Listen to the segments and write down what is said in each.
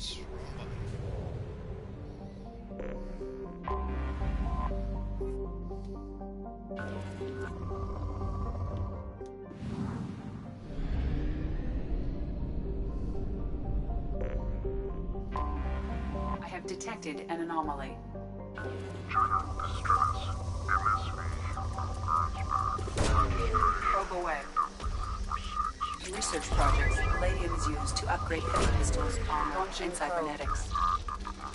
Oops, wrong button. I have detected an anomaly. Probe away. In research projects, palladium is used to upgrade heavy pistols, armor, and cybernetics.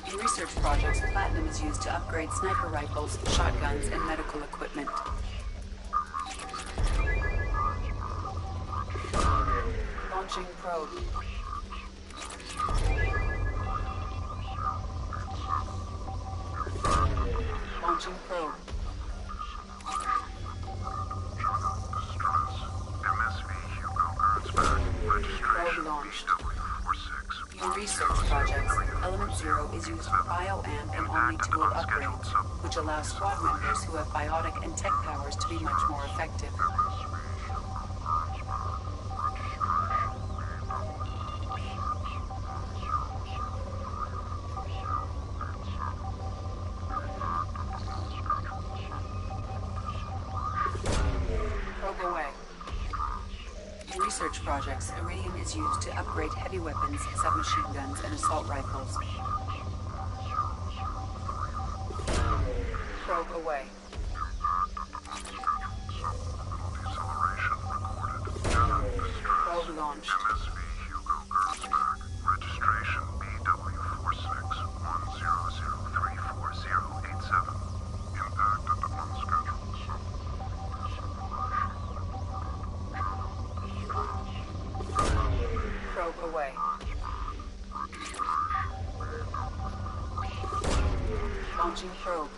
In research projects, platinum is used to upgrade sniper rifles, shotguns, and medical equipment. Launching probe. Launching probe. Probe launched. In research projects, Element Zero is used for bioamp and omni-tool upgrades, which allow squad members who have biotic and tech powers to be much more effective. Probe away. In research projects, iridium is used to upgrade heavy weapons, submachine guns, and assault rifles. Probe away. Probe launched. Probe away. Launching probe.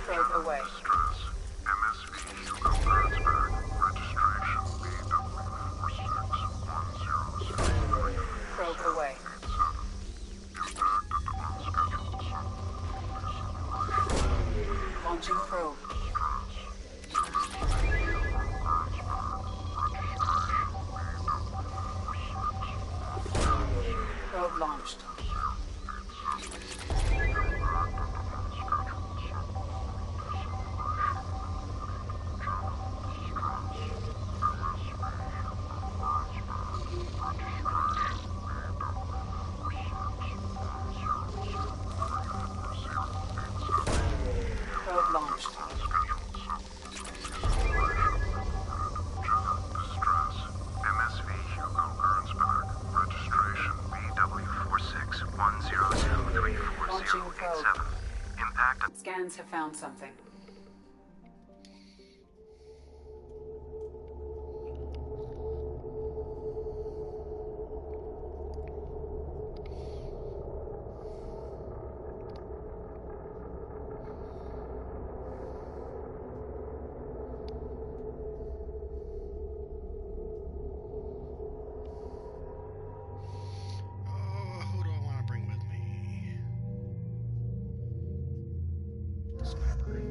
Probe away. Probe away. Launching probe. Probe launched. Probe launched. Launching probe. Scans have found something. Who do I want to bring with me? Sniper.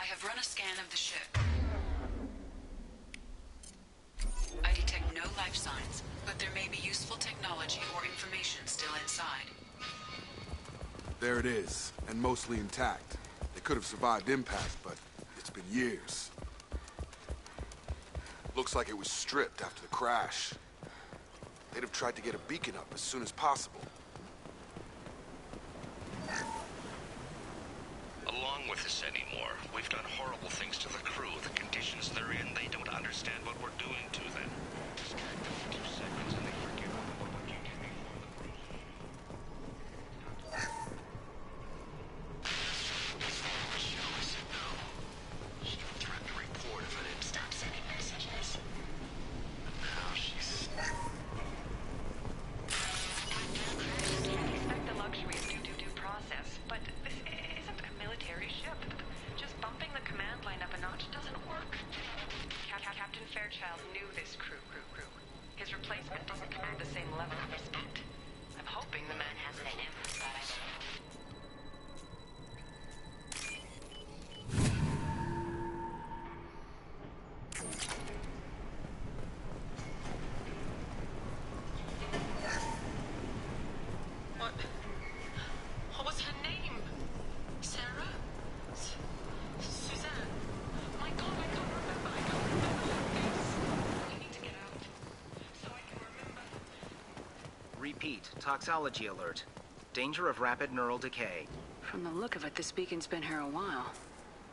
I have run a scan of the ship. I detect no life signs, but there may be useful technology or information still inside. There it is, and mostly intact. They could have survived impact, but it's been years. looks like it was stripped after the crash. They'd have tried to get a beacon up as soon as possible. Along with this anymore. We've done horrible things to the crew. The conditions they're in, they don't understand what we're doing to them. Distract them for 2 seconds and they forget what you did before the crew. She threatened to report if I didn't stop sending messages. But now she's... Expect the luxury of due process, but this isn't a military ship. Just bumping the command line up a notch doesn't work. Captain Fairchild knew this crew. His replacement doesn't command the same level of respect. I'm hoping the man has it in him, but... What was her name? Sarah? Suzanne? My God, I can't remember. We need to get out. So I can remember. Repeat, toxology alert. Danger of rapid neural decay. From the look of it, this beacon's been here a while.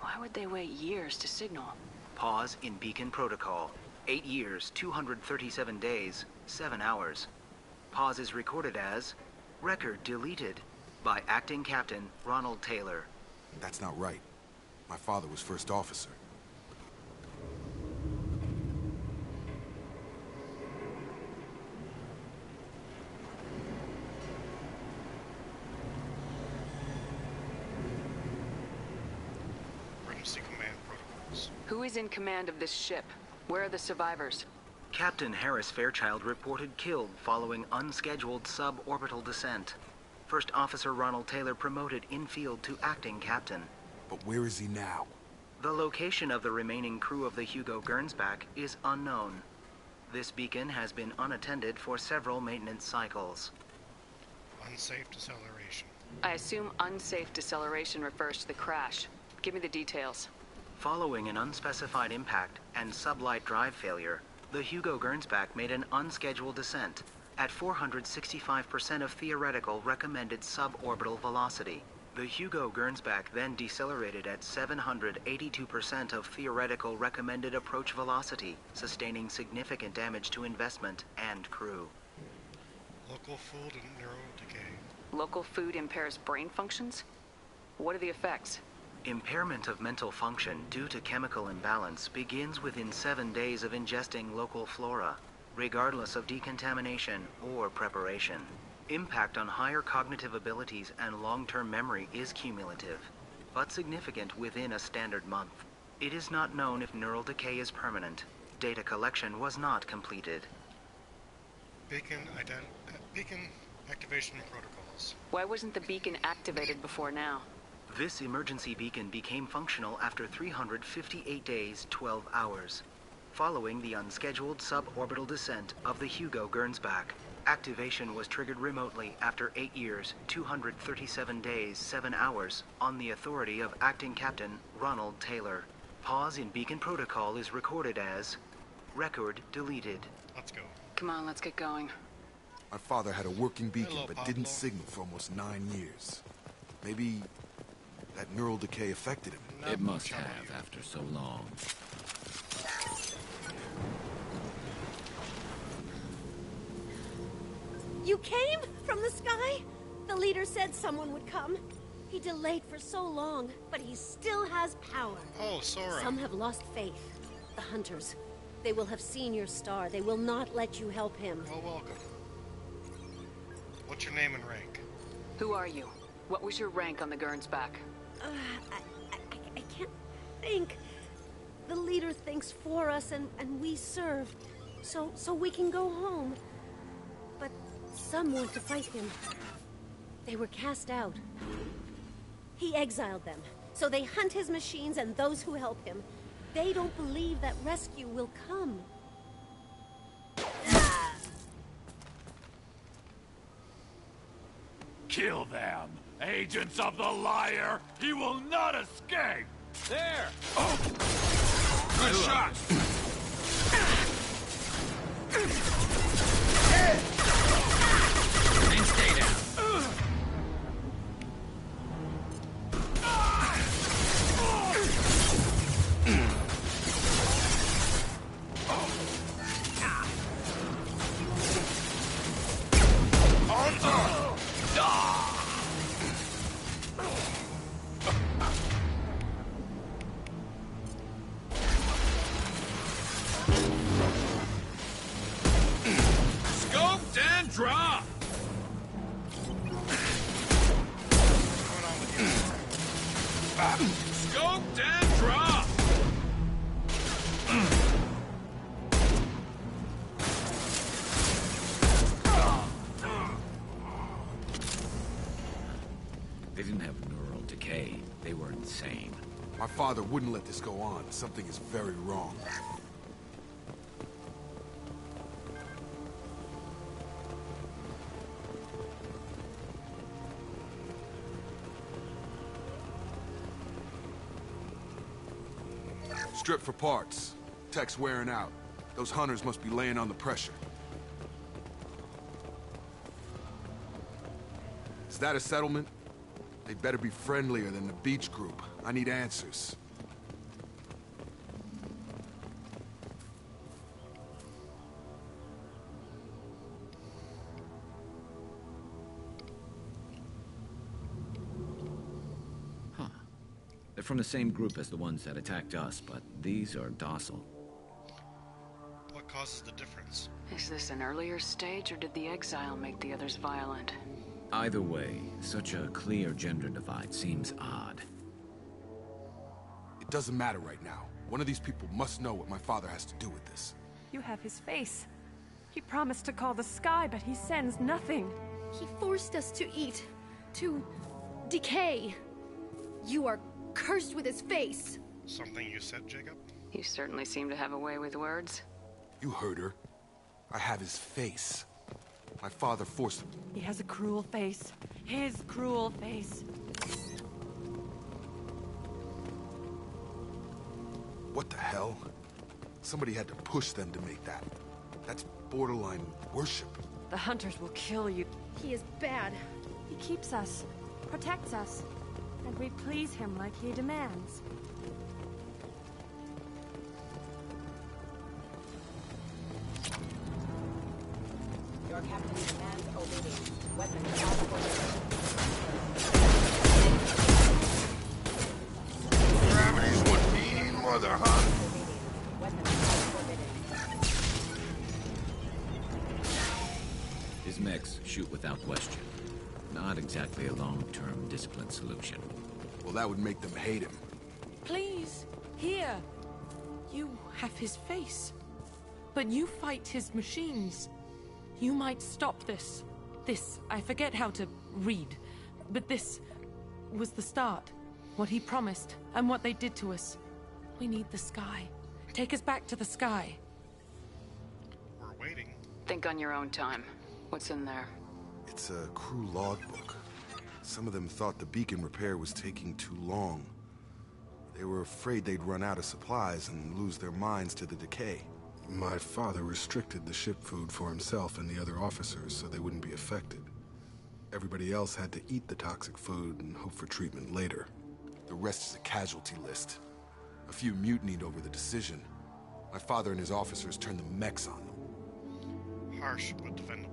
Why would they wait years to signal? Pause in beacon protocol. 8 years, 237 days, 7 hours. Pause is recorded as record deleted by Acting Captain Ronald Taylor. That's not right. My father was first officer. Emergency command protocols. Who is in command of this ship? Where are the survivors? Captain Harris Fairchild reported killed following unscheduled suborbital descent. First Officer Ronald Taylor promoted in-field to acting captain. But where is he now? The location of the remaining crew of the Hugo Gernsback is unknown. This beacon has been unattended for several maintenance cycles. Unsafe deceleration. I assume unsafe deceleration refers to the crash. Give me the details. Following an unspecified impact and sublight drive failure, the Hugo Gernsback made an unscheduled descent at 465% of theoretical recommended suborbital velocity. The Hugo Gernsback then decelerated at 782% of theoretical recommended approach velocity, sustaining significant damage to investment and crew. Local food and neurodecay. Local food impairs brain functions? What are the effects? Impairment of mental function due to chemical imbalance begins within 7 days of ingesting local flora, regardless of decontamination or preparation. Impact on higher cognitive abilities and long-term memory is cumulative, but significant within a standard month. It is not known if neural decay is permanent. Data collection was not completed. Beacon activation protocols. Why wasn't the beacon activated before now? This emergency beacon became functional after 358 days, 12 hours, following the unscheduled suborbital descent of the Hugo Gernsback. Activation was triggered remotely after 8 years, 237 days, 7 hours, on the authority of Acting Captain Ronald Taylor. Pause in beacon protocol is recorded as record deleted. Let's go. Come on, let's get going. My father had a working beacon, Hello, but Pablo. didn't signal for almost 9 years. Maybe that neural decay affected him. It must Shall have you? after so long. You came from the sky? The leader said someone would come. He delayed for so long, but he still has power. Oh, Sora. Some have lost faith. The hunters. They will have seen your star. They will not let you help him. Well, welcome. What's your name and rank? Who are you? What was your rank on the Gernsback? I can't think. The leader thinks for us and we serve. So we can go home. But some want to fight him. They were cast out. He exiled them. So they hunt his machines and those who help him. They don't believe that rescue will come. Kill them! Agents of the liar! He will not escape! There! Good shot! drop! What's going on with you? Scoped and drop! They didn't have neural decay. They were insane. My father wouldn't let this go on. Something is very wrong. Strip for parts. Tech's wearing out. Those hunters must be laying on the pressure. Is that a settlement? They better be friendlier than the beach group. I need answers. Huh. They're from the same group as the ones that attacked us, but these are docile. What causes the difference? Is this an earlier stage, or did the exile make the others violent? Either way, such a clear gender divide seems odd. It doesn't matter right now. One of these people must know what my father has to do with this. You have his face. He promised to call the sky, but he sends nothing. He forced us to eat, to decay. You are cursed with his face. Something you said, Jacob? You certainly seem to have a way with words. You heard her. I have his face. My father forced him. He has a cruel face. His cruel face. What the hell? Somebody had to push them to make that. That's borderline worship. The hunters will kill you. He is bad. He keeps us, protects us, and we please him like he demands. Your captain demands obedience. Weapons out. Gravity's what we need, mother, huh? His mechs shoot without question. Not exactly a long-term discipline solution. Well, that would make them hate him. Please, here. You have his face. But you fight his machines. You might stop this. This, I forget how to read. But this was the start. What he promised, and what they did to us. We need the sky. Take us back to the sky. We're waiting. Think on your own time. What's in there? It's a crew logbook. Some of them thought the beacon repair was taking too long. They were afraid they'd run out of supplies and lose their minds to the decay. My father restricted the ship food for himself and the other officers so they wouldn't be affected. Everybody else had to eat the toxic food and hope for treatment later. The rest is a casualty list. A few mutinied over the decision. My father and his officers turned the mechs on them. Harsh, but defendable.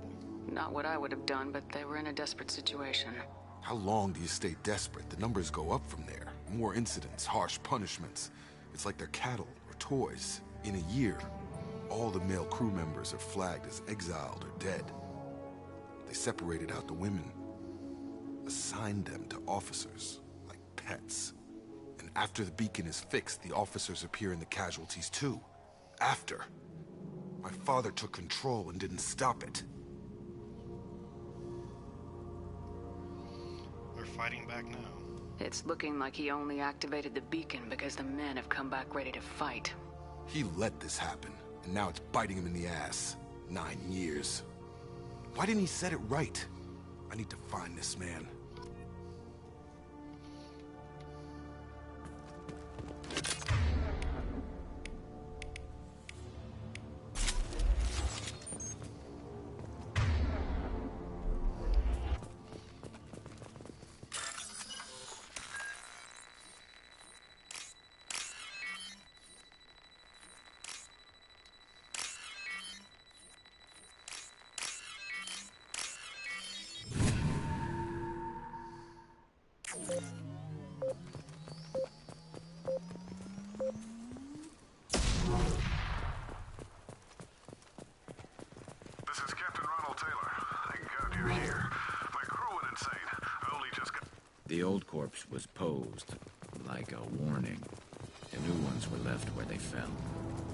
Not what I would have done, but they were in a desperate situation. How long do you stay desperate? The numbers go up from there. More incidents, harsh punishments. It's like they're cattle or toys. In a year, all the male crew members are flagged as exiled or dead. They separated out the women, assigned them to officers, like pets. And after the beacon is fixed, the officers appear in the casualties too. After. My father took control and didn't stop it. They're fighting back now. It's looking like he only activated the beacon because the men have come back ready to fight. He let this happen, and now it's biting him in the ass. 9 years. Why didn't he set it right? I need to find this man. The old corpse was posed like a warning. The new ones were left where they fell.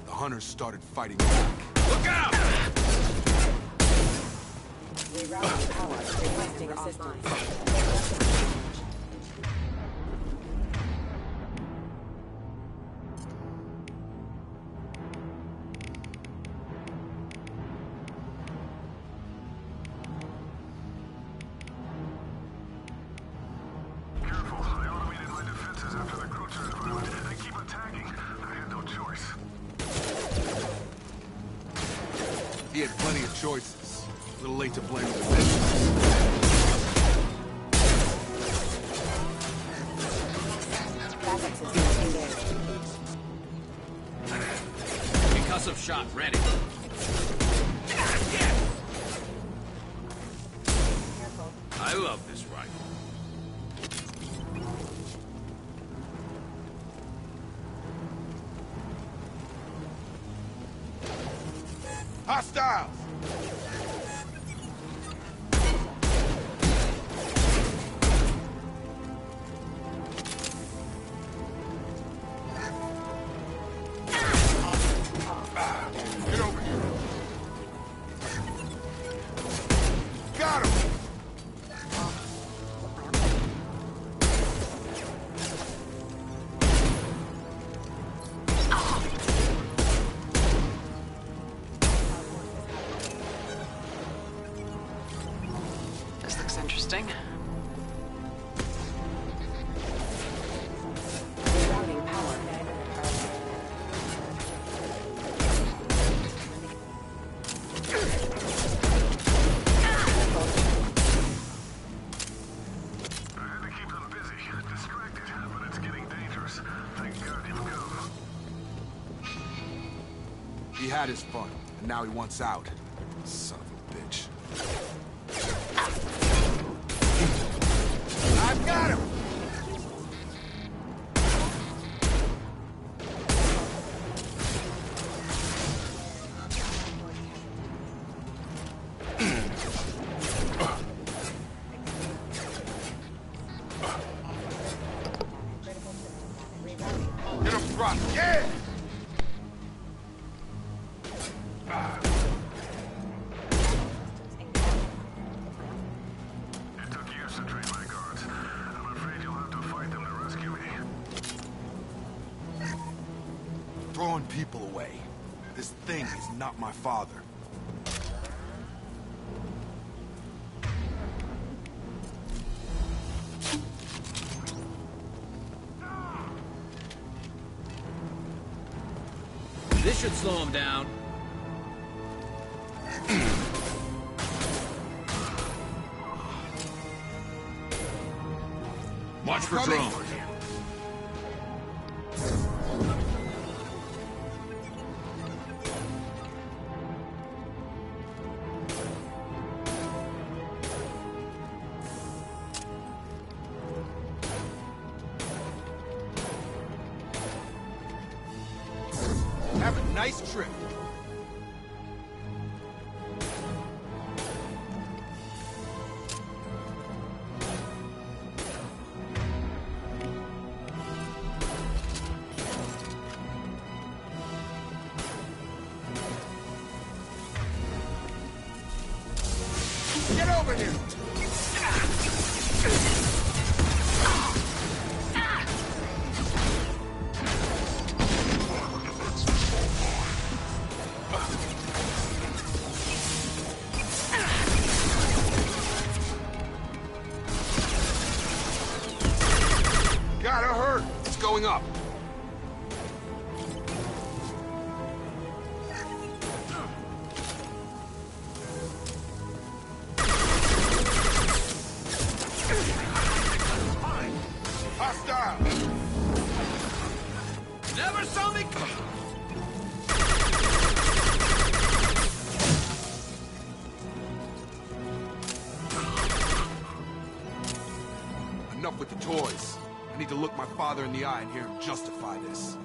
The hunters started fighting back. Look out! Rerouting power. Requesting assistance. He had plenty of choices. A little late to blame the mission. Concussive shot ready. I love this rifle. Hostiles! Get over here. Got him! This looks interesting. Rerouting power. He had his fun, and now he wants out. Son of a bitch. I've got him! Get him dropped, yeah! It took years to train my guards. I'm afraid you'll have to fight them to rescue me. Throwing people away. This thing is not my father. This should slow him down. Watch for drones. Have a nice trip. Get over here! Gotta hurt! It's going up. Hostile! Never saw me. Enough with the toys. I need to look my father in the eye and hear him justify this.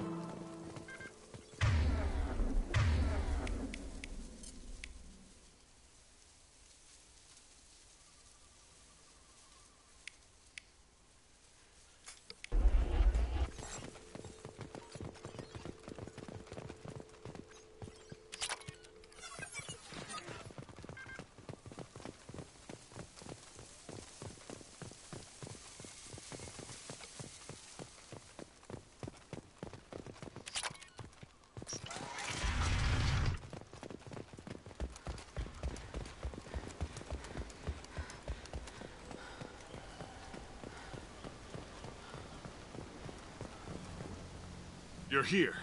You're here.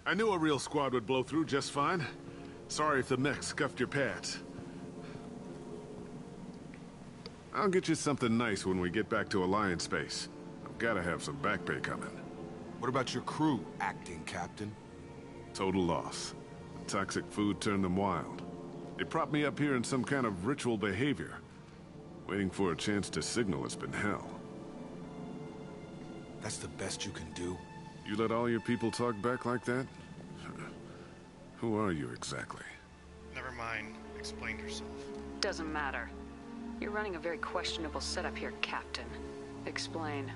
I knew a real squad would blow through just fine. Sorry if the mech scuffed your pads. I'll get you something nice when we get back to Alliance Base. I've gotta have some back pay coming. What about your crew, acting captain? Total loss. The toxic food turned them wild. They propped me up here in some kind of ritual behavior. Waiting for a chance to signal has been hell. That's the best you can do? You let all your people talk back like that? Who are you exactly? Never mind. Explain yourself. Doesn't matter. You're running a very questionable setup here, Captain. Explain.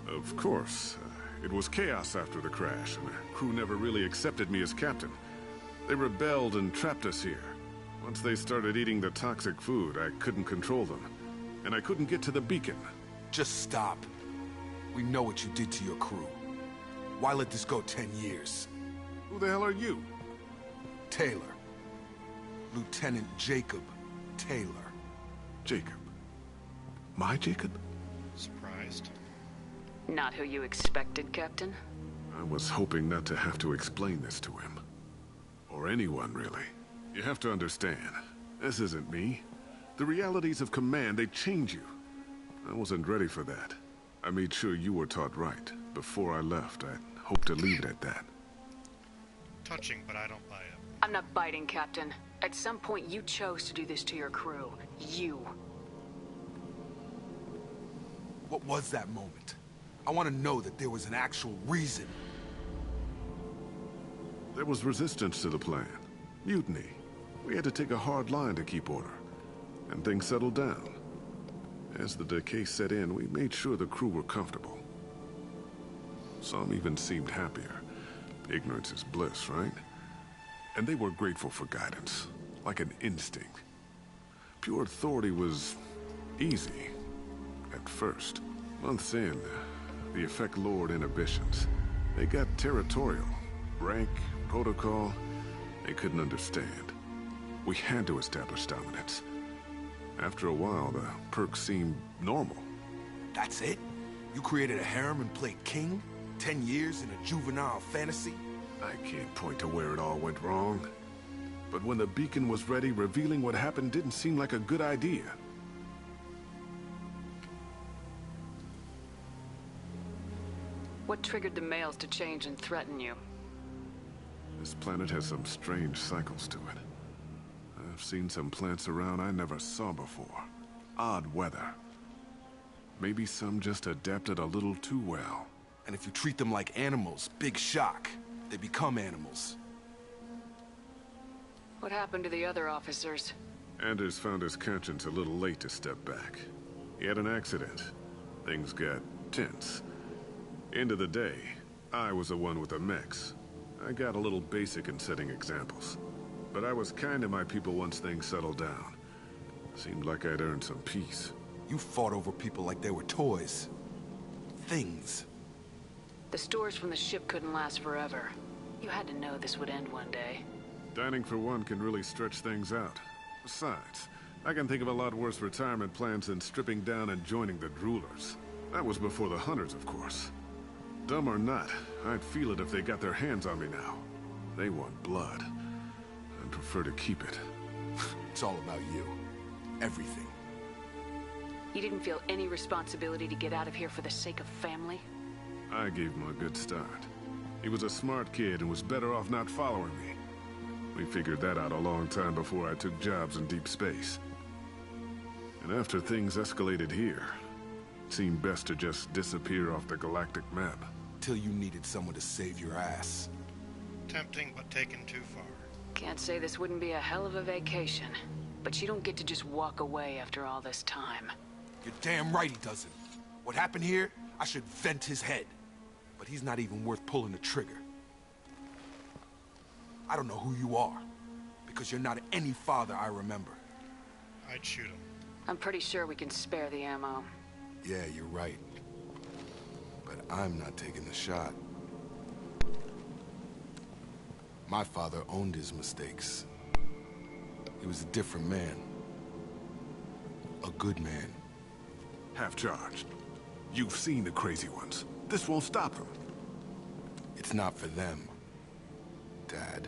Of course. It was chaos after the crash, and the crew never really accepted me as captain. They rebelled and trapped us here. Once they started eating the toxic food, I couldn't control them. And I couldn't get to the beacon. Just stop. We know what you did to your crew. Why let this go 10 years? Who the hell are you? Taylor. Lieutenant Jacob Taylor. Jacob? My Jacob? Surprised? Not who you expected, Captain? I was hoping not to have to explain this to him. Or anyone, really. You have to understand, this isn't me. The realities of command, they change you. I wasn't ready for that. I made sure you were taught right. Before I left, I hoped to leave it at that. Touching, but I don't buy it. I'm not biting, Captain. At some point, you chose to do this to your crew. You. What was that moment? I want to know that there was an actual reason. There was resistance to the plan. Mutiny. We had to take a hard line to keep order. And things settled down. As the decay set in, we made sure the crew were comfortable. Some even seemed happier. Ignorance is bliss, right? And they were grateful for guidance, like an instinct. Pure authority was easy, at first. Months in, the effect lowered inhibitions. They got territorial. Rank, protocol, they couldn't understand. We had to establish dominance. After a while, the perks seemed normal. That's it? You created a harem and played king? 10 years in a juvenile fantasy? I can't point to where it all went wrong. But when the beacon was ready, revealing what happened didn't seem like a good idea. What triggered the males to change and threaten you? This planet has some strange cycles to it. I've seen some plants around I never saw before. Odd weather. Maybe some just adapted a little too well. And if you treat them like animals, big shock. They become animals. What happened to the other officers? Anders found his conscience a little late to step back. He had an accident. Things got tense. End of the day, I was the one with the mechs. I got a little basic in setting examples. But I was kind to my people once things settled down. Seemed like I'd earned some peace. You fought over people like they were toys. Things. The stores from the ship couldn't last forever. You had to know this would end one day. Dining for one can really stretch things out. Besides, I can think of a lot worse retirement plans than stripping down and joining the droolers. That was before the hunters, of course. Dumb or not, I'd feel it if they got their hands on me now. They want blood. I'd prefer to keep it. It's all about you. Everything. You didn't feel any responsibility to get out of here for the sake of family? I gave him a good start. He was a smart kid and was better off not following me. We figured that out a long time before I took jobs in deep space. And after things escalated here, it seemed best to just disappear off the galactic map. Till you needed someone to save your ass. Tempting, but taken too far. Can't say this wouldn't be a hell of a vacation. But you don't get to just walk away after all this time. You're damn right he doesn't. What happened here, I should vent his head. But he's not even worth pulling the trigger. I don't know who you are, because you're not any father I remember. I'd shoot him. I'm pretty sure we can spare the ammo. Yeah, you're right. But I'm not taking the shot. My father owned his mistakes. He was a different man. A good man. Half-charged. You've seen the crazy ones. This won't stop them. It's not for them, Dad.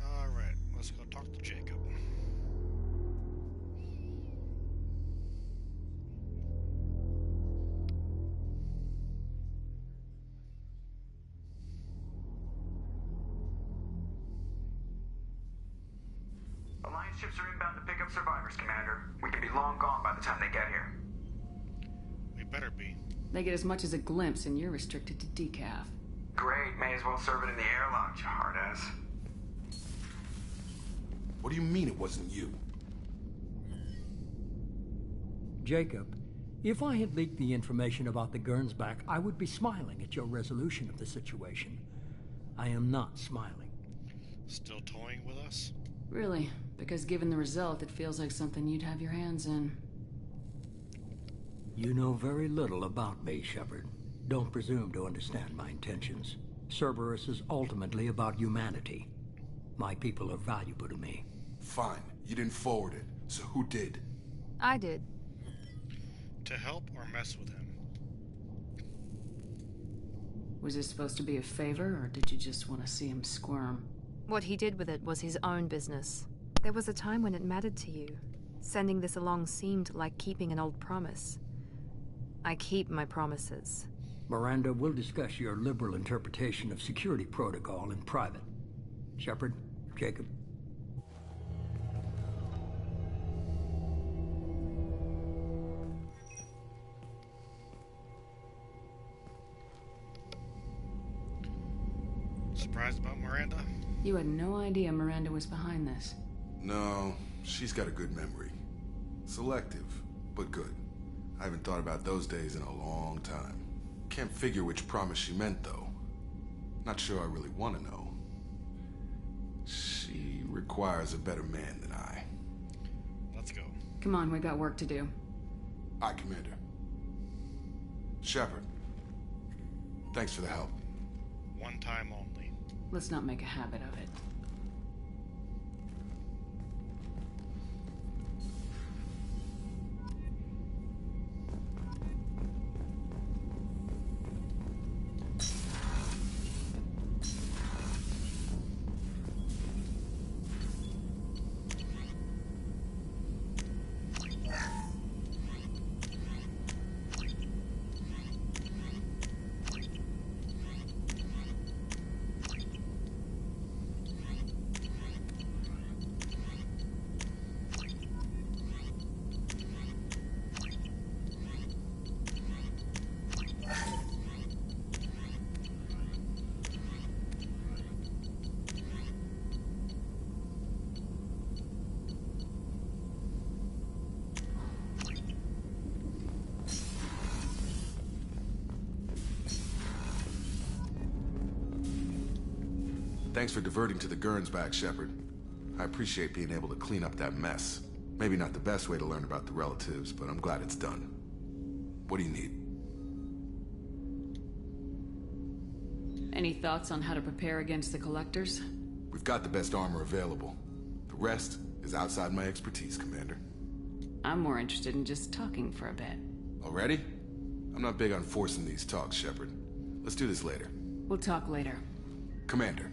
Alright, let's go talk to Jacob. Alliance ships are inbound to pick up survivors, Commander. We can be long gone by the time they get here. We better be. They get as much as a glimpse, and you're restricted to decaf. Great, may as well serve it in the airlock, you hard ass. What do you mean it wasn't you? Jacob, if I had leaked the information about the Gernsback, I would be smiling at your resolution of the situation. I am not smiling. Still toying with us? Really, because given the result, it feels like something you'd have your hands in. You know very little about me, Shepard. Don't presume to understand my intentions. Cerberus is ultimately about humanity. My people are valuable to me. Fine, you didn't forward it, so who did? I did. To help or mess with him? Was this supposed to be a favor, or did you just want to see him squirm? What he did with it was his own business. There was a time when it mattered to you. Sending this along seemed like keeping an old promise. I keep my promises. Miranda, we'll discuss your liberal interpretation of security protocol in private. Shepard, Jacob. Surprised about Miranda? You had no idea Miranda was behind this. No, she's got a good memory. Selective, but good. I haven't thought about those days in a long time. Can't figure which promise she meant, though. Not sure I really want to know. She requires a better man than I. Let's go. Come on, we got work to do. Aye, Commander. Shepard, thanks for the help. One time only. Let's not make a habit of it. Thanks for diverting to the Gernsback, Shepard. I appreciate being able to clean up that mess. Maybe not the best way to learn about the relatives, but I'm glad it's done. What do you need? Any thoughts on how to prepare against the Collectors? We've got the best armor available. The rest is outside my expertise, Commander. I'm more interested in just talking for a bit. Already? I'm not big on forcing these talks, Shepard. Let's do this later. We'll talk later. Commander.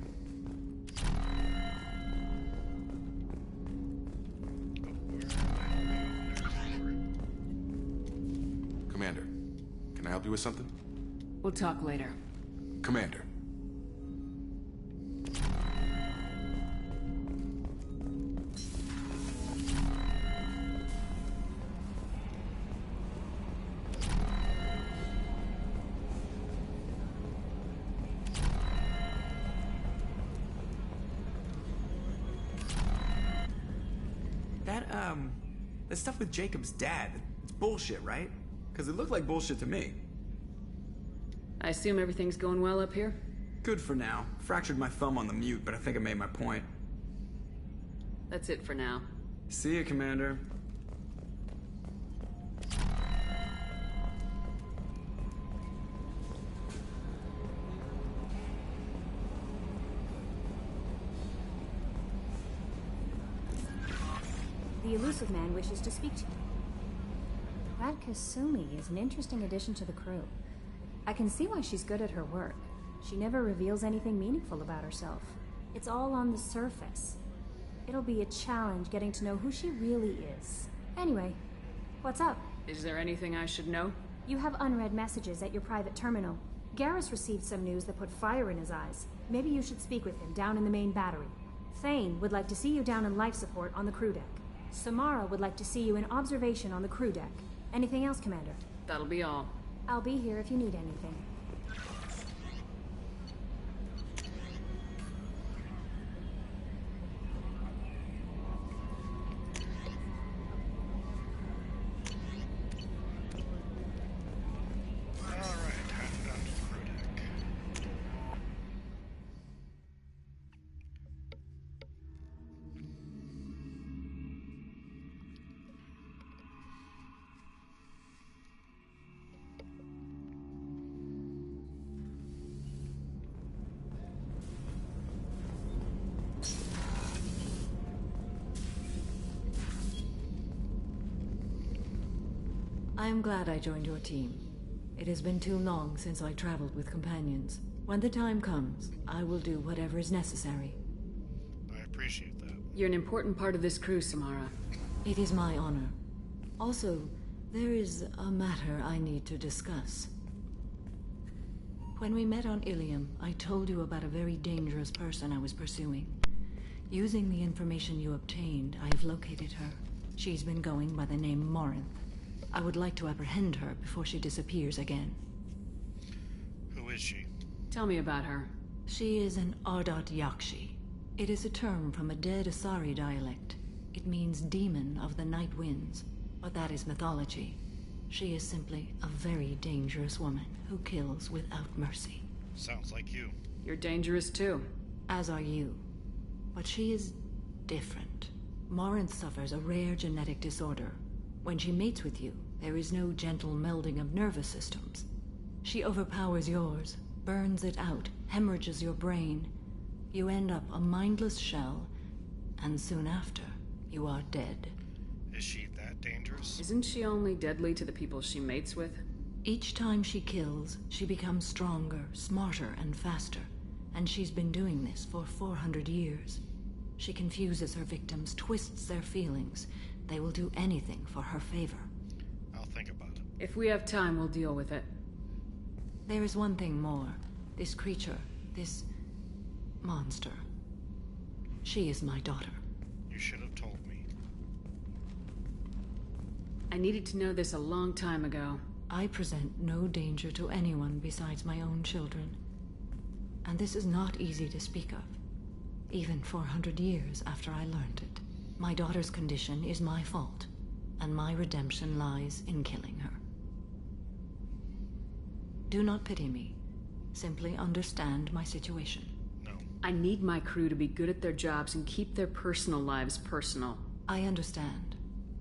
Commander, can I help you with something? We'll talk later. Commander. That stuff with Jacob's dad, it's bullshit, right? Because it looked like bullshit to me. I assume everything's going well up here? Good for now. Fractured my thumb on the mute, but I think I made my point. That's it for now. See you, Commander. The elusive man wishes to speak to you. That Kasumi is an interesting addition to the crew. I can see why she's good at her work. She never reveals anything meaningful about herself. It's all on the surface. It'll be a challenge getting to know who she really is. Anyway, what's up? Is there anything I should know? You have unread messages at your private terminal. Garrus received some news that put fire in his eyes. Maybe you should speak with him down in the main battery. Thane would like to see you down in life support on the crew deck. Samara would like to see you in observation on the crew deck. Anything else, Commander? That'll be all. I'll be here if you need anything. I am glad I joined your team. It has been too long since I traveled with companions. When the time comes, I will do whatever is necessary. I appreciate that. You're an important part of this crew, Samara. It is my honor. Also, there is a matter I need to discuss. When we met on Ilium, I told you about a very dangerous person I was pursuing. Using the information you obtained, I have located her. She's been going by the name Morinth. I would like to apprehend her before she disappears again. Who is she? Tell me about her. She is an Ardot Yakshi. It is a term from a dead Asari dialect. It means demon of the night winds, but that is mythology. She is simply a very dangerous woman who kills without mercy. Sounds like you. You're dangerous too. As are you. But she is different. Morinth suffers a rare genetic disorder. When she mates with you, there is no gentle melding of nervous systems. She overpowers yours, burns it out, hemorrhages your brain. You end up a mindless shell, and soon after, you are dead. Is she that dangerous? Isn't she only deadly to the people she mates with? Each time she kills, she becomes stronger, smarter, and faster. And she's been doing this for 400 years. She confuses her victims, twists their feelings. They will do anything for her favor. I'll think about it. If we have time, we'll deal with it. There is one thing more. This creature, this monster. She is my daughter. You should have told me. I needed to know this a long time ago. I present no danger to anyone besides my own children. And this is not easy to speak of, even 400 years after I learned it. My daughter's condition is my fault, and my redemption lies in killing her. Do not pity me. Simply understand my situation. No. I need my crew to be good at their jobs and keep their personal lives personal. I understand.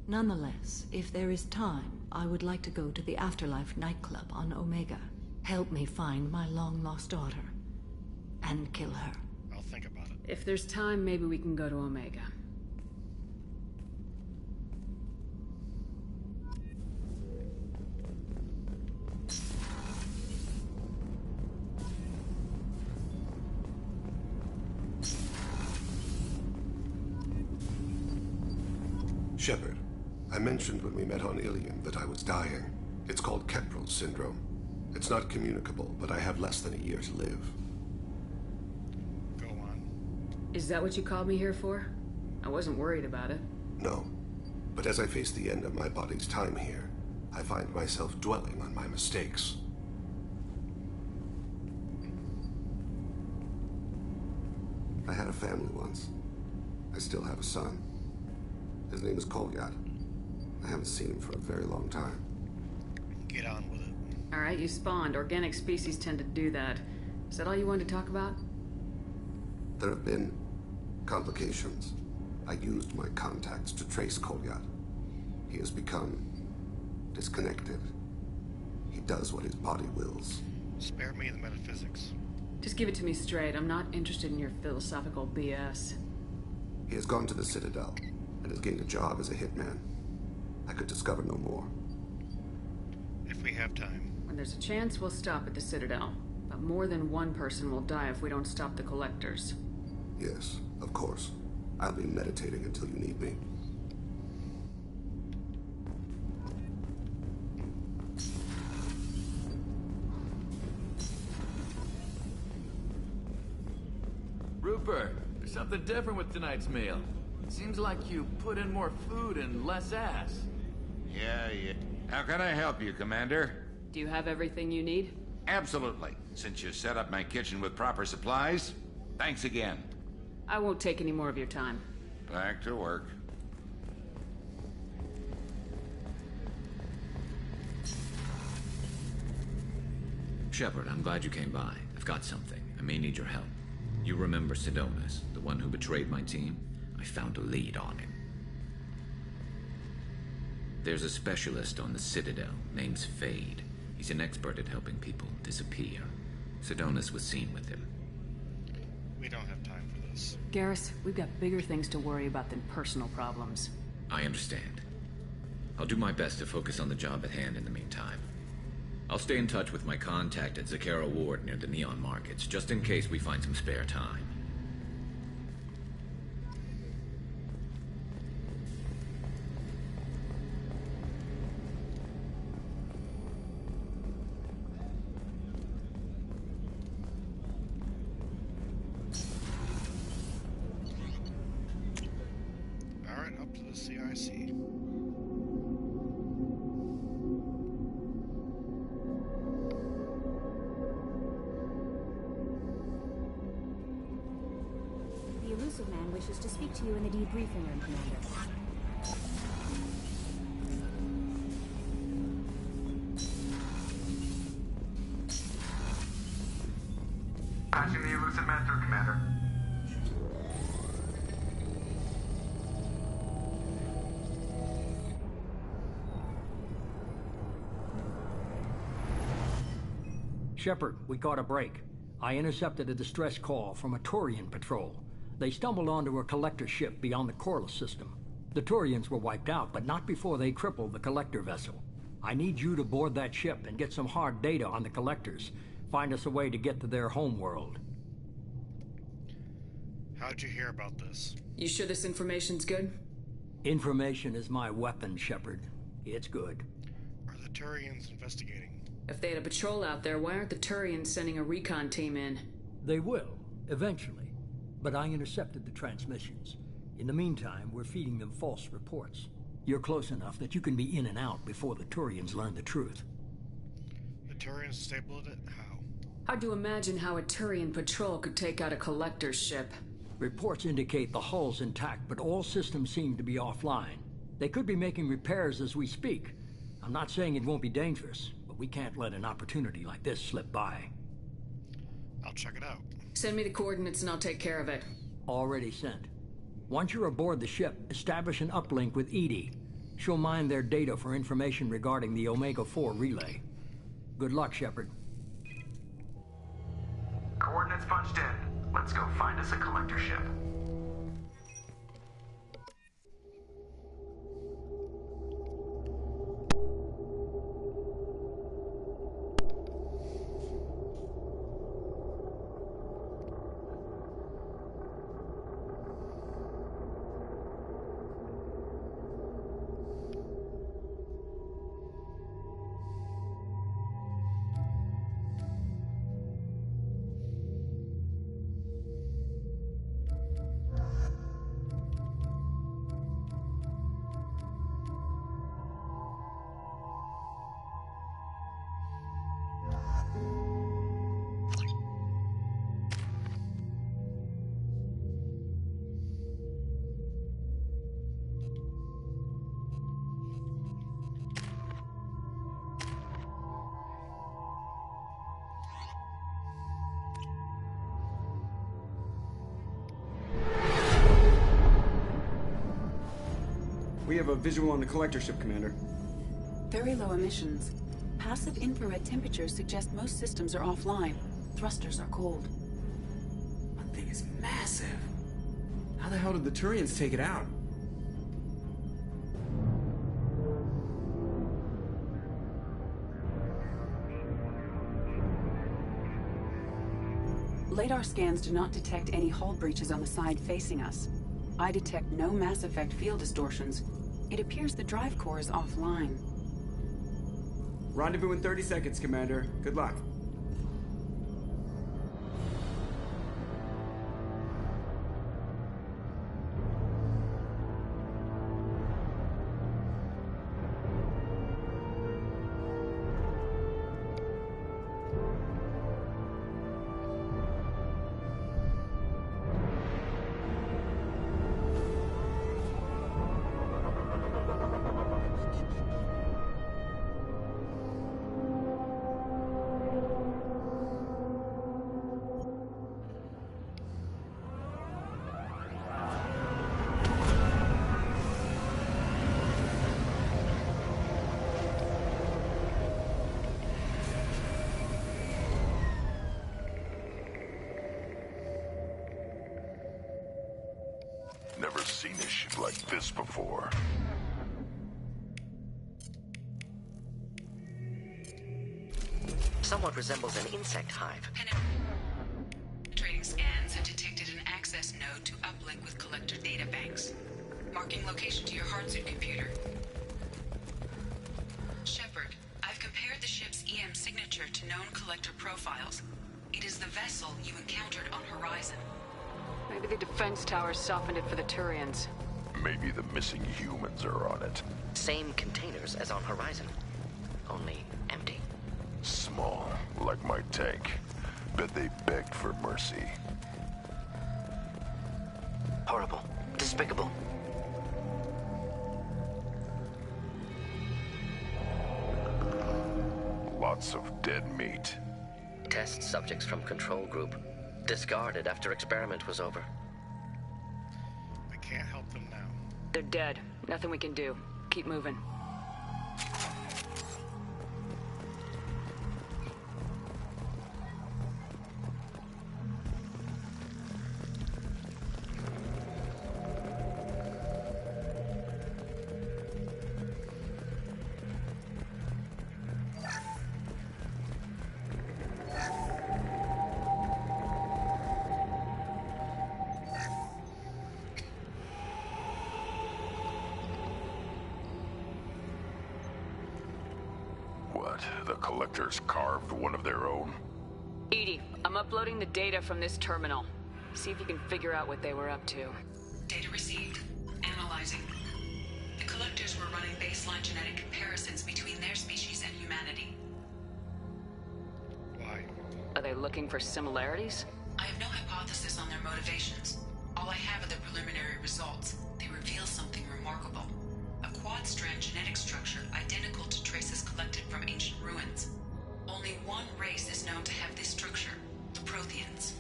Nonetheless, if there is time, I would like to go to the Afterlife nightclub on Omega. Help me find my long-lost daughter, and kill her. I'll think about it. If there's time, maybe we can go to Omega. Shepard, I mentioned when we met on Ilium that I was dying. It's called Kestrel syndrome. It's not communicable, but I have less than a year to live. Go on. Is that what you called me here for? I wasn't worried about it. No. But as I face the end of my body's time here, I find myself dwelling on my mistakes. I had a family once. I still have a son. His name is Kolyat. I haven't seen him for a very long time. Get on with it. Alright, you spawned. Organic species tend to do that. Is that all you wanted to talk about? There have been complications. I used my contacts to trace Kolyat. He has become disconnected. He does what his body wills. Spare me the metaphysics. Just give it to me straight. I'm not interested in your philosophical BS. He has gone to the Citadel and has gained a job as a hitman. I could discover no more. If we have time. When there's a chance, we'll stop at the Citadel. But more than one person will die if we don't stop the collectors. Yes, of course. I'll be meditating until you need me. Rupert, there's something different with tonight's meal. It seems like you put in more food and less ass. Yeah. How can I help you, Commander? Do you have everything you need? Absolutely. Since you set up my kitchen with proper supplies, thanks again. I won't take any more of your time. Back to work. Shepard, I'm glad you came by. I've got something. I may need your help. You remember Sidonis, the one who betrayed my team? I found a lead on him. There's a specialist on the Citadel, name's Fade. He's an expert at helping people disappear. Sidonis was seen with him. We don't have time for this. Garrus, we've got bigger things to worry about than personal problems. I understand. I'll do my best to focus on the job at hand in the meantime. I'll stay in touch with my contact at Zakara Ward near the Neon Markets, just in case we find some spare time. Alright, up to the CIC. The elusive man wishes to speak to you in the debriefing room, Commander. Patching the elusive man through, Commander. Shepard, we caught a break. I intercepted a distress call from a Turian patrol. They stumbled onto a collector ship beyond the Corliss system. The Turians were wiped out, but not before they crippled the collector vessel. I need you to board that ship and get some hard data on the collectors. Find us a way to get to their homeworld. How'd you hear about this? You sure this information's good? Information is my weapon, Shepard. It's good. Are the Turians investigating? If they had a patrol out there, why aren't the Turians sending a recon team in? They will, eventually. But I intercepted the transmissions. In the meantime, we're feeding them false reports. You're close enough that you can be in and out before the Turians learn the truth. The Turians disabled it? How? Hard to imagine how a Turian patrol could take out a collector's ship. Reports indicate the hull's intact, but all systems seem to be offline. They could be making repairs as we speak. I'm not saying it won't be dangerous, but we can't let an opportunity like this slip by. I'll check it out. Send me the coordinates and I'll take care of it. Already sent. Once you're aboard the ship, establish an uplink with Edie. She'll mine their data for information regarding the Omega-4 relay. Good luck, Shepard. Coordinates punched in. Let's go find us a collector ship. We have a visual on the collector ship, Commander. Very low emissions. Passive infrared temperatures suggest most systems are offline. Thrusters are cold. That thing is massive. How the hell did the Turians take it out? Radar scans do not detect any hull breaches on the side facing us. I detect no Mass Effect field distortions. It appears the drive core is offline. Rendezvous in 30 seconds, Commander. Good luck. Never seen a ship like this before. Somewhat resembles an insect hive. Penetrating scans have detected an access node to uplink with collector databanks. Marking location to your hardsuit computer. Shepard, I've compared the ship's EM signature to known collector profiles. It is the vessel you encountered on Horizon. Maybe the defense towers softened it for the Turians. Maybe the missing humans are on it. Same containers as on Horizon, only empty. Small, like my tank. Bet they begged for mercy. Horrible. Despicable. Lots of dead meat. Test subjects from control group. Discarded after experiment was over. I can't help them now. They're dead. Nothing we can do. Keep moving. What, the Collectors carved one of their own? EDI, I'm uploading the data from this terminal. See if you can figure out what they were up to. Data received. Analyzing. The Collectors were running baseline genetic comparisons between their species and humanity. Why? Are they looking for similarities? I have no hypothesis on their motivations. All I have are the preliminary results. They reveal something remarkable. A quad-strand genetic structure identical to traces collected from ancient ruins. Only one race is known to have this structure, the Protheans.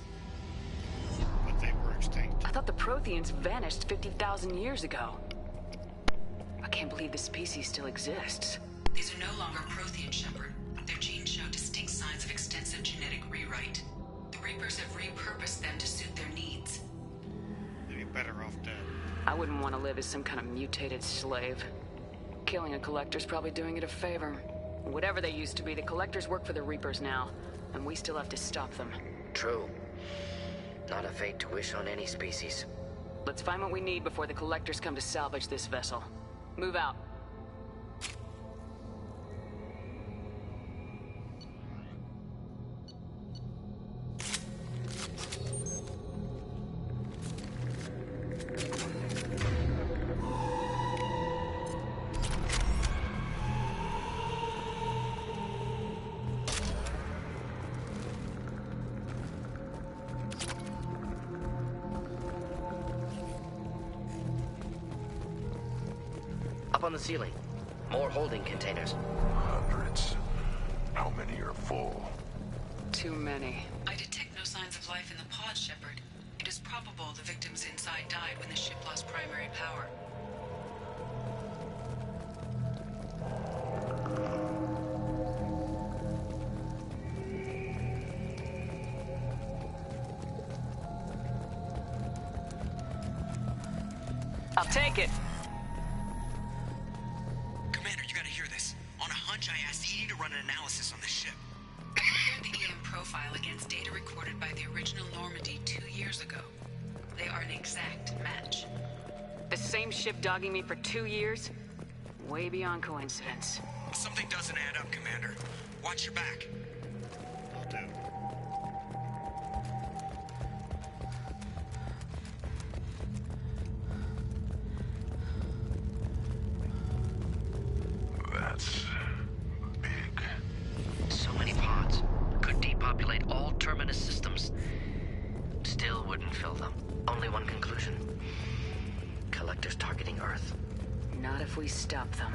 But they were extinct. I thought the Protheans vanished 50,000 years ago. I can't believe the species still exists. These are no longer Prothean, Shepard. Their genes show distinct signs of extensive genetic rewrite. The Reapers have repurposed them to suit their needs. They'd be better off dead. I wouldn't want to live as some kind of mutated slave. Killing a Collector's probably doing it a favor. Whatever they used to be, the Collectors work for the Reapers now, and we still have to stop them. True. Not a fate to wish on any species. Let's find what we need before the Collectors come to salvage this vessel. Move out. Up on the ceiling. More holding containers. Hundreds. How many are full? Too many. I detect no signs of life in the pod, Shepard. It is probable the victims inside died when the ship lost primary power. I'll take it. Commander, you gotta hear this. On a hunch, I asked ENG to run an analysis on this ship. I compared the EM profile against data recorded by the original Normandy 2 years ago. They are an exact match. The same ship dogging me for 2 years? Way beyond coincidence. Something doesn't add up, Commander. Watch your back. Will do. That's big. So many pods. Could depopulate all terminus systems. Still wouldn't fill them. Only one conclusion. Collectors targeting Earth. Not if we stop them.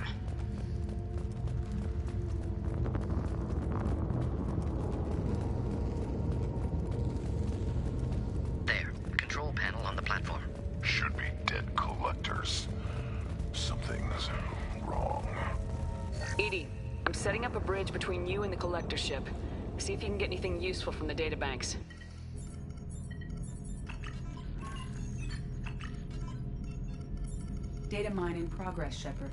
There. Control panel on the platform. Should be dead collectors. Something's wrong. EDI, I'm setting up a bridge between you and the collector ship. See if you can get anything useful from the databanks. Data mine in progress, Shepard.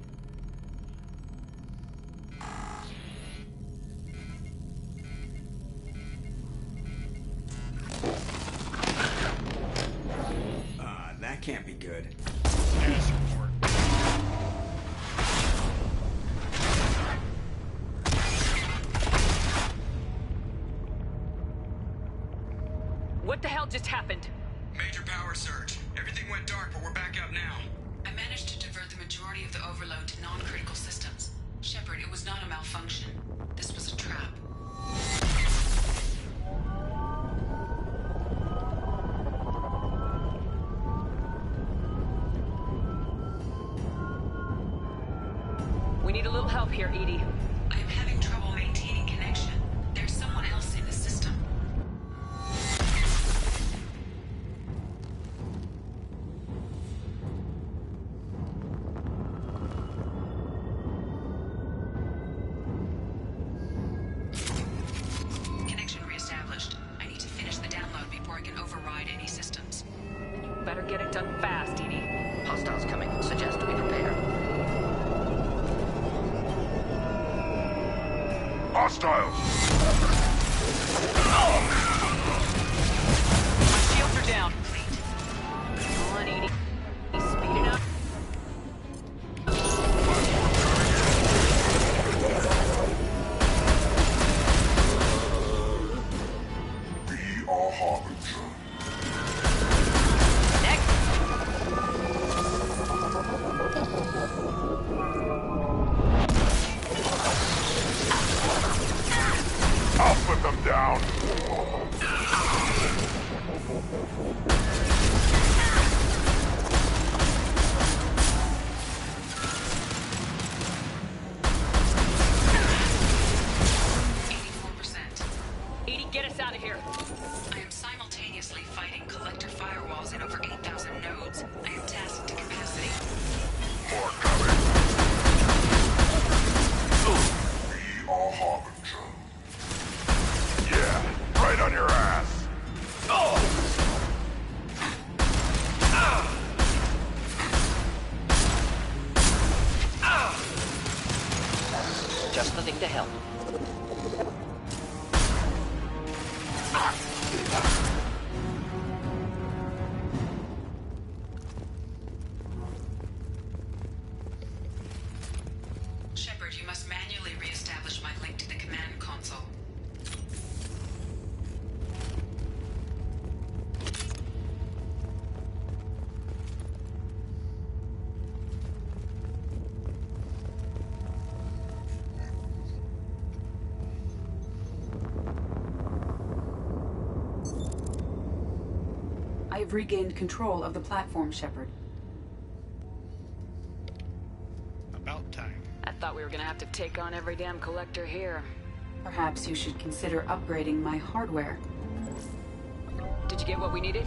That can't be good. Status report. What the hell just happened? Major power surge. Everything went dark, but we're back out now. I managed to divert the majority of the overload to non-critical systems. Shepard, it was not a malfunction. This was a trap. We need a little help here, EDI. I am having trouble maintaining connection. There's someone else in the system. Connection reestablished. I need to finish the download before I can override any systems. Better get it done fast, EDI. Hostiles coming. Suggest we prepare. Hostiles! My shields are down. Come on, EDI. Speed it up. Be our harbinger. I'll put them down. EDI, get us out of here. I am simultaneously fighting collector firewalls in over 8,000 nodes. I am tasked to capacity. More coming. Be our harbinger. Yeah, right on your ass. Just the thing to help. Shepard, you must manually reestablish my link to the command console. I have regained control of the platform, Shepard. About time. I thought we were gonna have to take on every damn collector here. Perhaps you should consider upgrading my hardware. Did you get what we needed?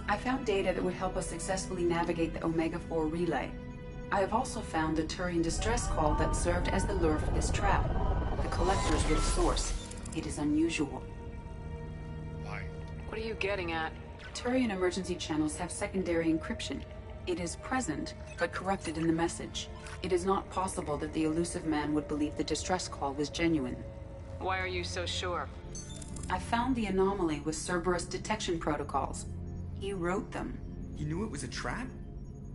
I found data that would help us successfully navigate the Omega-4 relay. I have also found the Turian distress call that served as the lure for this trap. The collectors were the source. It is unusual. Why? What are you getting at? Turian emergency channels have secondary encryption. It is present, but corrupted in the message. It is not possible that the elusive man would believe the distress call was genuine. Why are you so sure? I found the anomaly with Cerberus detection protocols. He wrote them. He knew it was a trap?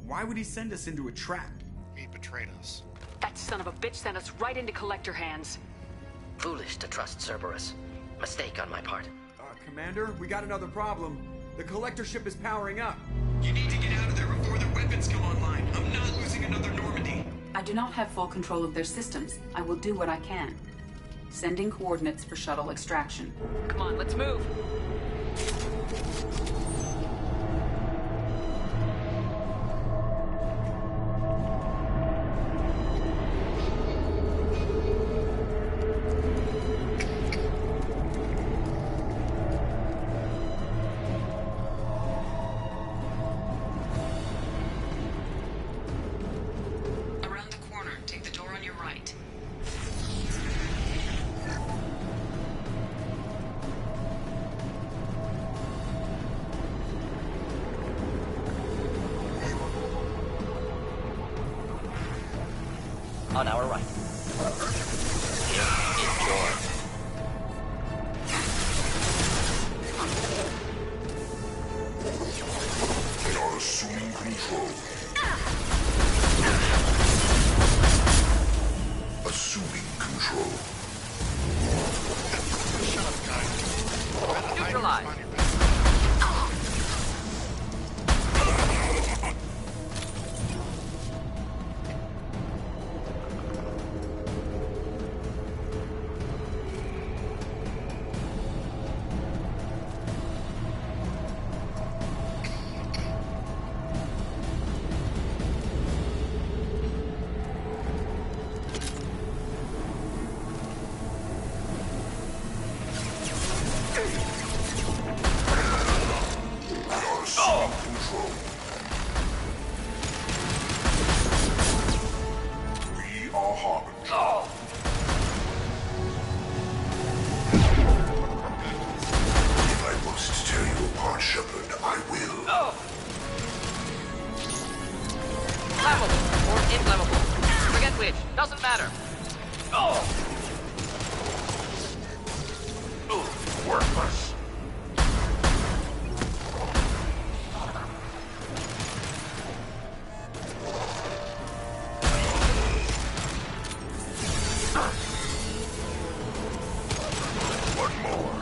Why would he send us into a trap? He betrayed us. That son of a bitch sent us right into Collector hands. Foolish to trust Cerberus. Mistake on my part. Commander, we got another problem. The Collector ship is powering up. You need to get out of there before their weapons come online. I'm not losing another Normandy. I do not have full control of their systems. I will do what I can. Sending coordinates for shuttle extraction. Come on, let's move. Around the corner, take the door on your right. On our right. Enjoy. They are assuming control. Assuming control. Shut up, guys. Neutralize. Flammable or inflammable. Forget which. Doesn't matter. Worthless. One more.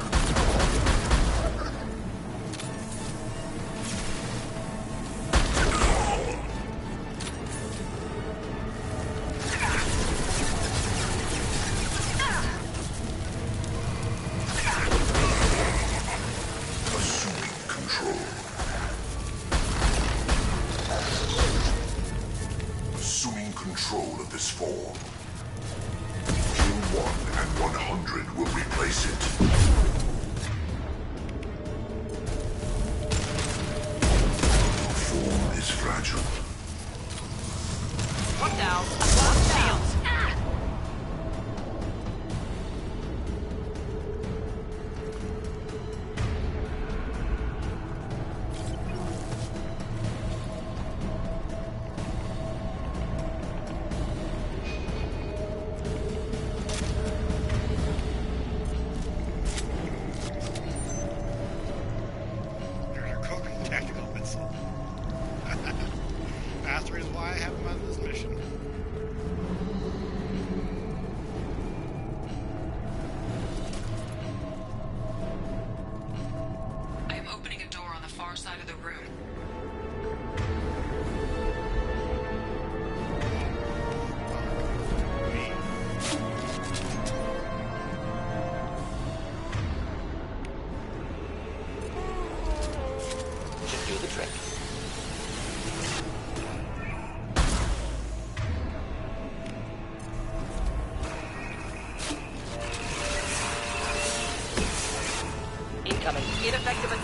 Assuming control of this form. Kill 1 and 100 will replace it. Form is fragile. One down. One down. There's your coping tactical missile. That's the reason why I have him on this mission. I am opening a door on the far side of the room. Should do the trick. Incoming. Ineffective and...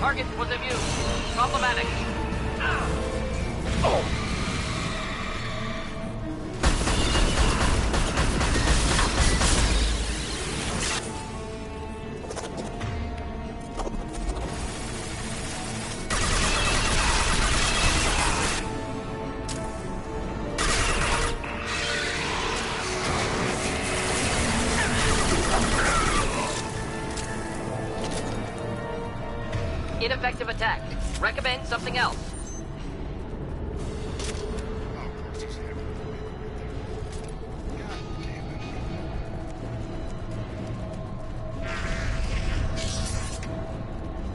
Target was in view. Problematic. Ineffective attack. Recommend something else.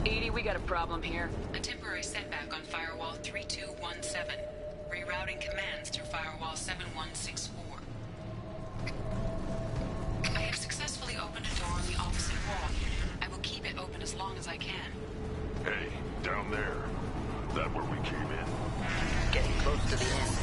Edie, we got a problem here. A temporary setback on Firewall 3217. Rerouting commands through Firewall 7164. I have successfully opened a door on the opposite wall. I will keep it open as long as I can. Hey, down there. That where we came in? Getting close to the end.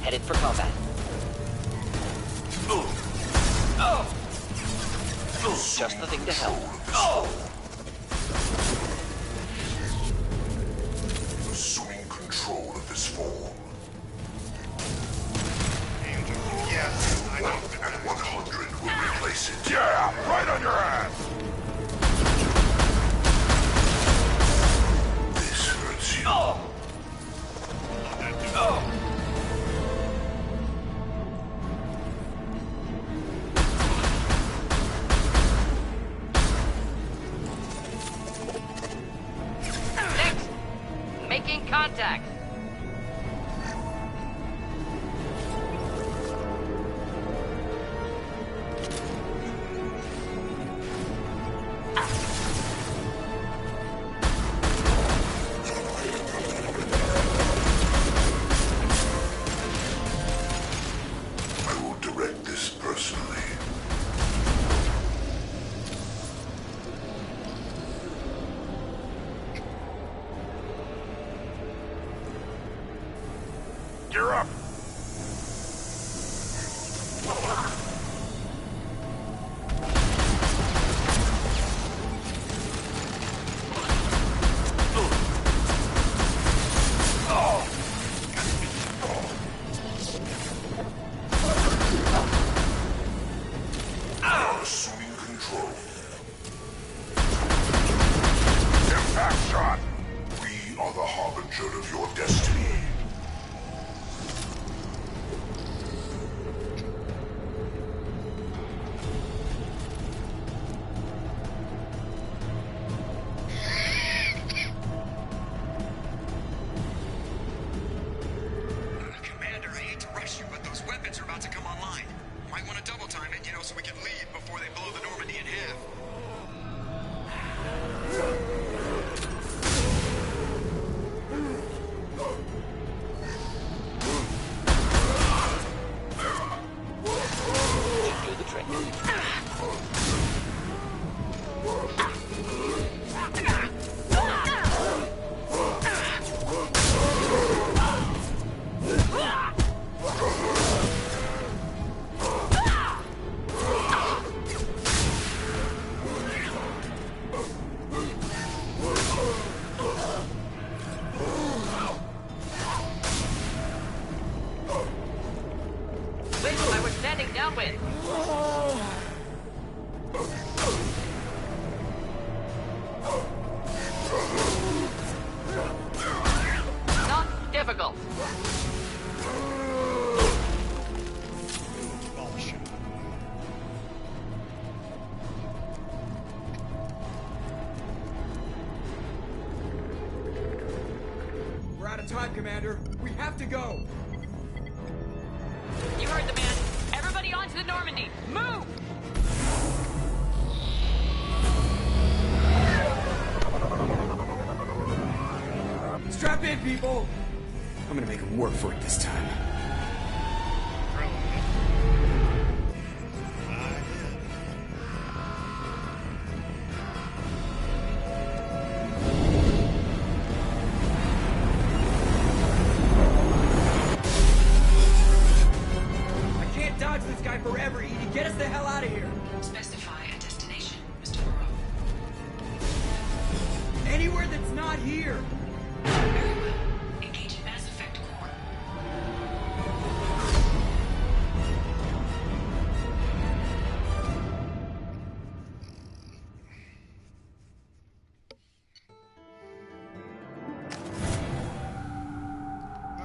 Headed for combat. Just the thing to help. Assuming control of this form. Yes, I know. 1 and 100 will replace it. Yeah, right on your ass! This hurts you. Making contact. I will direct this personally. You're up! Assuming control. Impact shot! We are the harbinger of your destiny. Commander, I hate to rush you, but those weapons are about to come online. Might want to double time it, so we can leave before they blow the Normandy in half. Do the trick. Wait, I was standing downwind. Not difficult. Bullshit. We're out of time, Commander. We have to go. You heard the man. Everybody onto the Normandy. Move! Strap in, people! I'm gonna make him work for it this time. Really? I did. forever, Edie. Get us the hell out of here. Specify a destination, Mr. Moreau. Anywhere that's not here. Very well. Engage in Mass Effect core.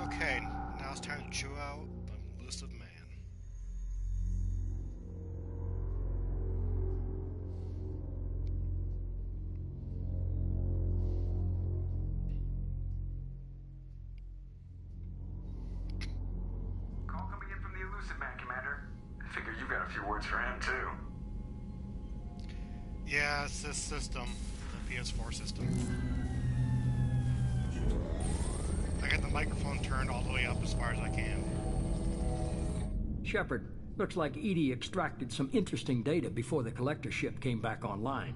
Okay, now it's time to chew out the elusive man. Call coming in from the elusive man, Commander. I figure you got a few words for him, too. Yeah, it's this system, the PS4 system. I got the microphone turned all the way up as far as I can. Shepard, looks like EDI extracted some interesting data before the collector ship came back online.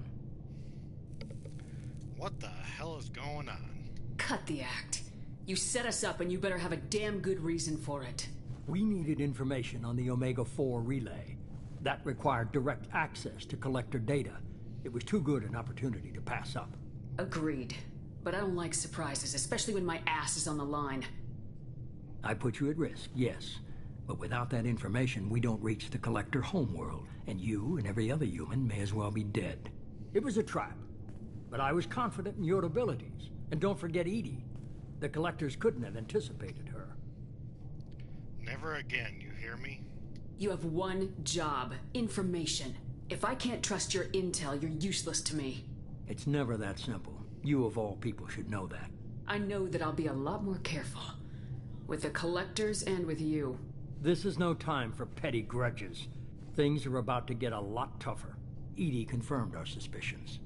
What the hell is going on? Cut the act. You set us up and you better have a damn good reason for it. We needed information on the Omega-4 relay. That required direct access to collector data. It was too good an opportunity to pass up. Agreed. But I don't like surprises, especially when my ass is on the line. I put you at risk, yes. But without that information, we don't reach the collector homeworld, and you and every other human may as well be dead. It was a trap, but I was confident in your abilities. And don't forget Edie. The collectors couldn't have anticipated her. Never again, you hear me? You have one job: information. If I can't trust your intel, you're useless to me. It's never that simple. You of all people should know that. I know that I'll be a lot more careful. With the collectors and with you. This is no time for petty grudges. Things are about to get a lot tougher. Edie confirmed our suspicions.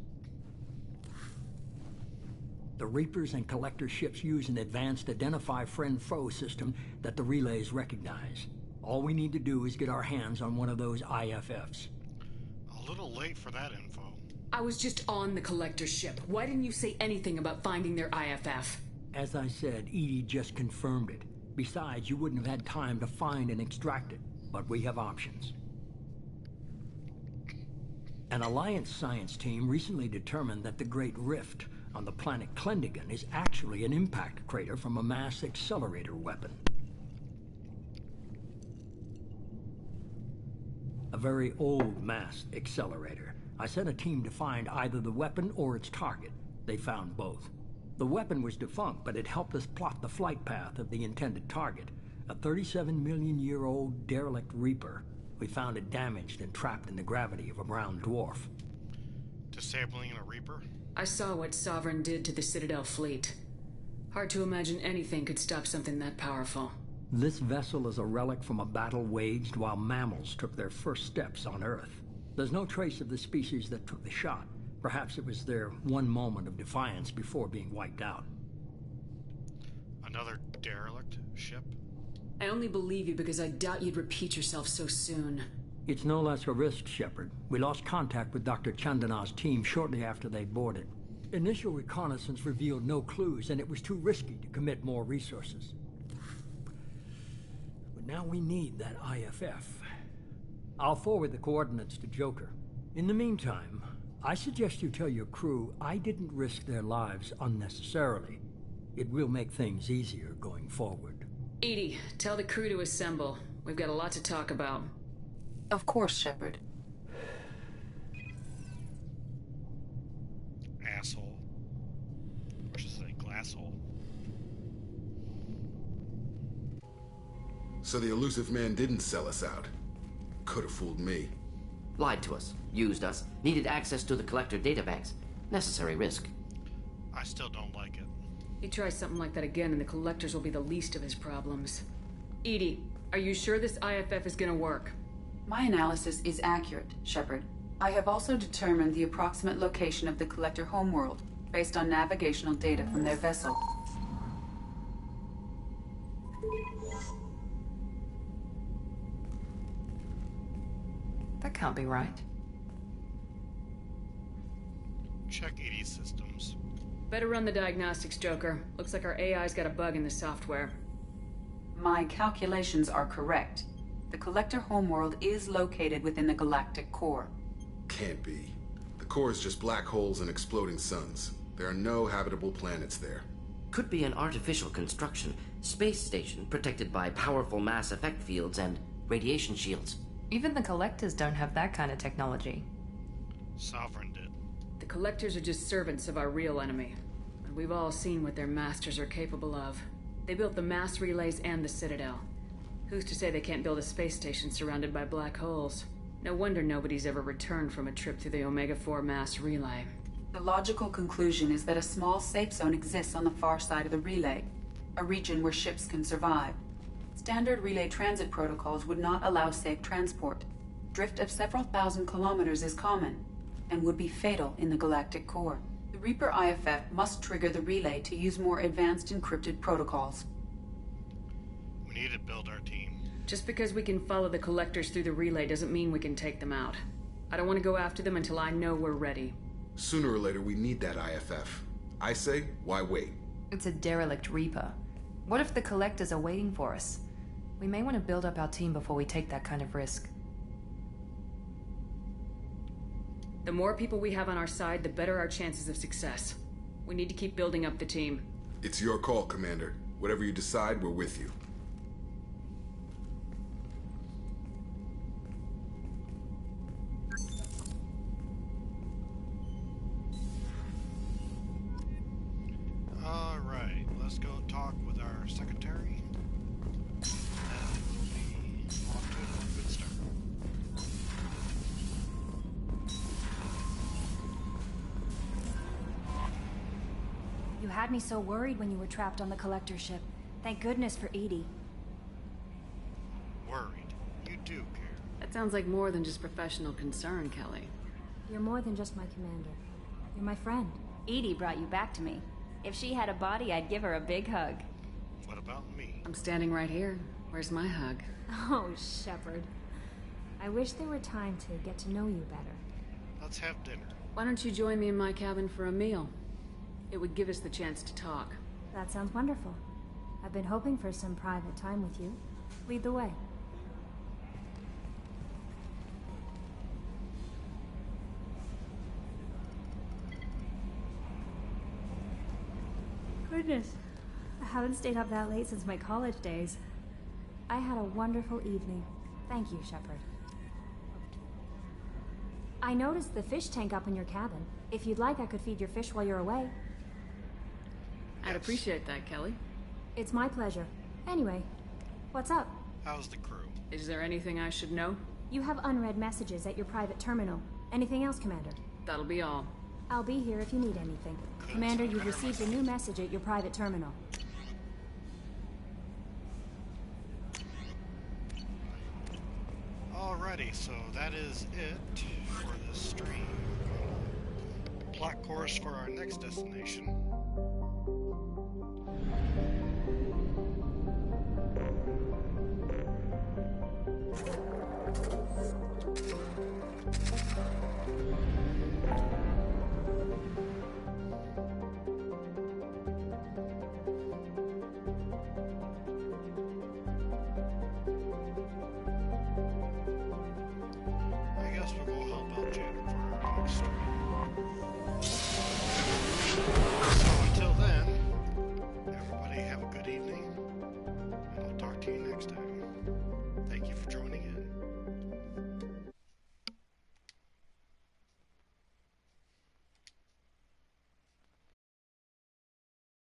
The Reapers and Collector ships use an advanced Identify Friend-Foe system that the relays recognize. All we need to do is get our hands on one of those IFFs. A little late for that info. I was just on the Collector ship. Why didn't you say anything about finding their IFF? As I said, Edie just confirmed it. Besides, you wouldn't have had time to find and extract it. But we have options. An Alliance science team recently determined that the Great Rift on the planet Klendigan is actually an impact crater from a mass accelerator weapon. A very old mass accelerator. I sent a team to find either the weapon or its target. They found both. The weapon was defunct, but it helped us plot the flight path of the intended target, a 37-million-year-old derelict Reaper. We found it damaged and trapped in the gravity of a brown dwarf. Disabling a Reaper? I saw what Sovereign did to the Citadel fleet. Hard to imagine anything could stop something that powerful. This vessel is a relic from a battle waged while mammals took their first steps on Earth. There's no trace of the species that took the shot. Perhaps it was their one moment of defiance before being wiped out. Another derelict ship? I only believe you because I doubt you'd repeat yourself so soon. It's no less a risk, Shepard. We lost contact with Dr. Chandana's team shortly after they boarded. Initial reconnaissance revealed no clues, and it was too risky to commit more resources. But now we need that IFF. I'll forward the coordinates to Joker. In the meantime, I suggest you tell your crew I didn't risk their lives unnecessarily. It will make things easier going forward. Edie, tell the crew to assemble. We've got a lot to talk about. Of course, Shepard. Asshole. Or should I say glasshole. So the elusive man didn't sell us out. Could have fooled me. Lied to us, used us, needed access to the collector databanks. Necessary risk. I still don't like it. You try something like that again and the collectors will be the least of his problems. Edie, are you sure this IFF is gonna work? My analysis is accurate, Shepard. I have also determined the approximate location of the collector homeworld based on navigational data from their vessel. That can't be right. Check Edie's systems. Better run the diagnostics, Joker. Looks like our AI's got a bug in the software. My calculations are correct. The Collector homeworld is located within the galactic core. Can't be. The core is just black holes and exploding suns. There are no habitable planets there. Could be an artificial construction, space station protected by powerful mass effect fields and radiation shields. Even the Collectors don't have that kind of technology. Sovereign did. The Collectors are just servants of our real enemy. And we've all seen what their masters are capable of. They built the mass relays and the Citadel. Who's to say they can't build a space station surrounded by black holes? No wonder nobody's ever returned from a trip through the Omega-4 mass relay. The logical conclusion is that a small safe zone exists on the far side of the relay, a region where ships can survive. Standard relay transit protocols would not allow safe transport. Drift of several thousand kilometers is common, and would be fatal in the galactic core. The Reaper IFF must trigger the relay to use more advanced encrypted protocols. We need to build our team. Just because we can follow the Collectors through the relay doesn't mean we can take them out. I don't want to go after them until I know we're ready. Sooner or later, we need that IFF. I say, why wait? It's a derelict Reaper. What if the Collectors are waiting for us? We may want to build up our team before we take that kind of risk. The more people we have on our side, the better our chances of success. We need to keep building up the team. It's your call, Commander. Whatever you decide, we're with you. All right, let's go talk with our secretary. And we'll be off to a good start. You had me so worried when you were trapped on the Collector ship. Thank goodness for Edie. Worried. You do care. That sounds like more than just professional concern, Kelly. You're more than just my commander. You're my friend. Edie brought you back to me. If she had a body, I'd give her a big hug. What about me? I'm standing right here. Where's my hug? Oh, Shepard. I wish there were time to get to know you better. Let's have dinner. Why don't you join me in my cabin for a meal? It would give us the chance to talk. That sounds wonderful. I've been hoping for some private time with you. Lead the way. Goodness, I haven't stayed up that late since my college days. I had a wonderful evening. Thank you, Shepard. I noticed the fish tank up in your cabin. If you'd like, I could feed your fish while you're away. I'd appreciate that, Kelly. It's my pleasure. Anyway, what's up? How's the crew? Is there anything I should know? You have unread messages at your private terminal. Anything else, Commander? That'll be all. I'll be here if you need anything. Commander, you've received a new message at your private terminal. Alrighty, so that is it for this stream. Plot course for our next destination. I guess we'll go help out Janet for our next stream. So until then, everybody have a good evening.